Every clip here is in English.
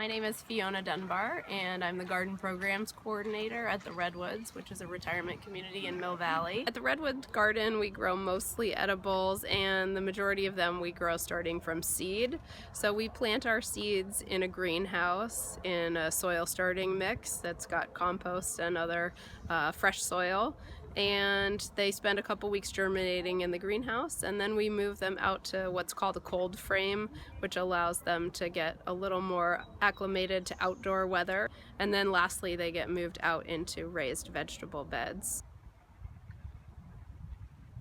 My name is Fiona Dunbar, and I'm the Garden Programs Coordinator at the Redwoods, which is a retirement community in Mill Valley. At the Redwood Garden, we grow mostly edibles, and the majority of them we grow starting from seed. So we plant our seeds in a greenhouse in a soil starting mix that's got compost and other fresh soil. And they spend a couple weeks germinating in the greenhouse, and then we move them out to what's called a cold frame, which allows them to get a little more acclimated to outdoor weather. And then lastly, they get moved out into raised vegetable beds.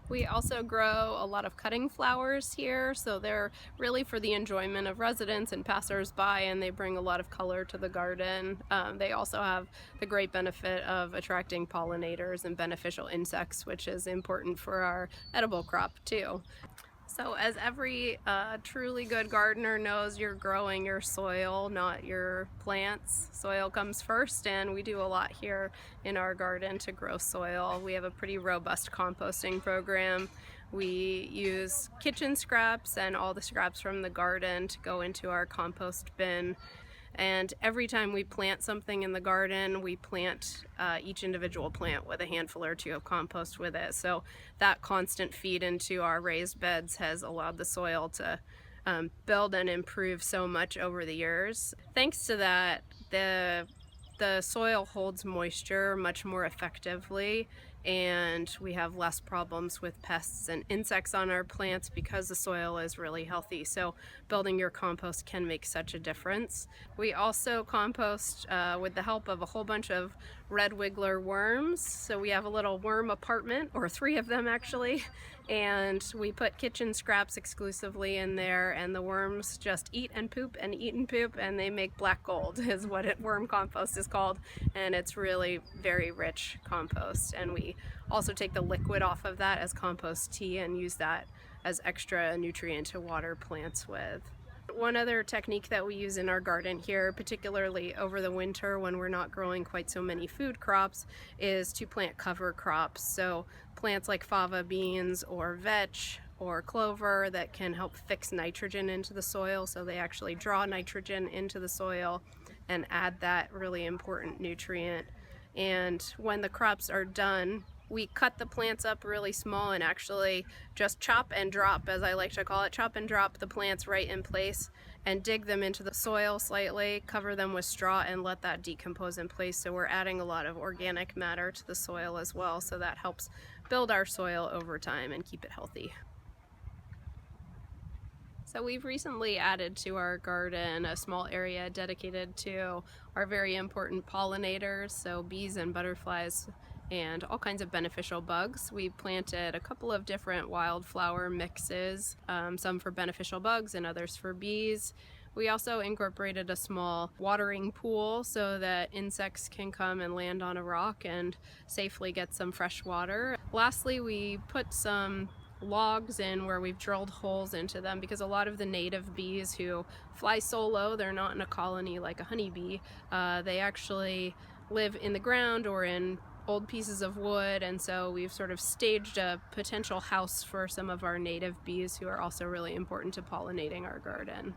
We also grow a lot of cutting flowers here, so they're really for the enjoyment of residents and passers-by, and they bring a lot of color to the garden. They also have the great benefit of attracting pollinators and beneficial insects, which is important for our edible crop too. So as every truly good gardener knows, you're growing your soil, not your plants. Soil comes first, and we do a lot here in our garden to grow soil. We have a pretty robust composting program. We use kitchen scraps and all the scraps from the garden to go into our compost bin. And every time we plant something in the garden, we plant each individual plant with a handful or two of compost with it. So that constant feed into our raised beds has allowed the soil to build and improve so much over the years. Thanks to that, the soil holds moisture much more effectively, and we have less problems with pests and insects on our plants because the soil is really healthy. So building your compost can make such a difference. We also compost with the help of a whole bunch of red wiggler worms. So we have a little worm apartment, or 3 of them actually, and we put kitchen scraps exclusively in there, and the worms just eat and poop and eat and poop, and they make black gold is what worm compost is called, and it's really very rich compost. And we also take the liquid off of that as compost tea and use that as extra nutrient to water plants with. One other technique that we use in our garden here, particularly over the winter when we're not growing quite so many food crops, is to plant cover crops. So plants like fava beans or vetch or clover that can help fix nitrogen into the soil, so they actually draw nitrogen into the soil and add that really important nutrient. And when the crops are done, we cut the plants up really small and actually just chop and drop, as I like to call it, chop and drop the plants right in place and dig them into the soil slightly, cover them with straw, and let that decompose in place. So we're adding a lot of organic matter to the soil as well, so that helps build our soil over time and keep it healthy. So we've recently added to our garden a small area dedicated to our very important pollinators, so bees and butterflies and all kinds of beneficial bugs. We planted a couple of different wildflower mixes, some for beneficial bugs and others for bees. We also incorporated a small watering pool so that insects can come and land on a rock and safely get some fresh water. Lastly, we put some logs in where we've drilled holes into them, because a lot of the native bees who fly solo, they're not in a colony like a honeybee, they actually live in the ground or in old pieces of wood, and so we've sort of staged a potential house for some of our native bees who are also really important to pollinating our garden.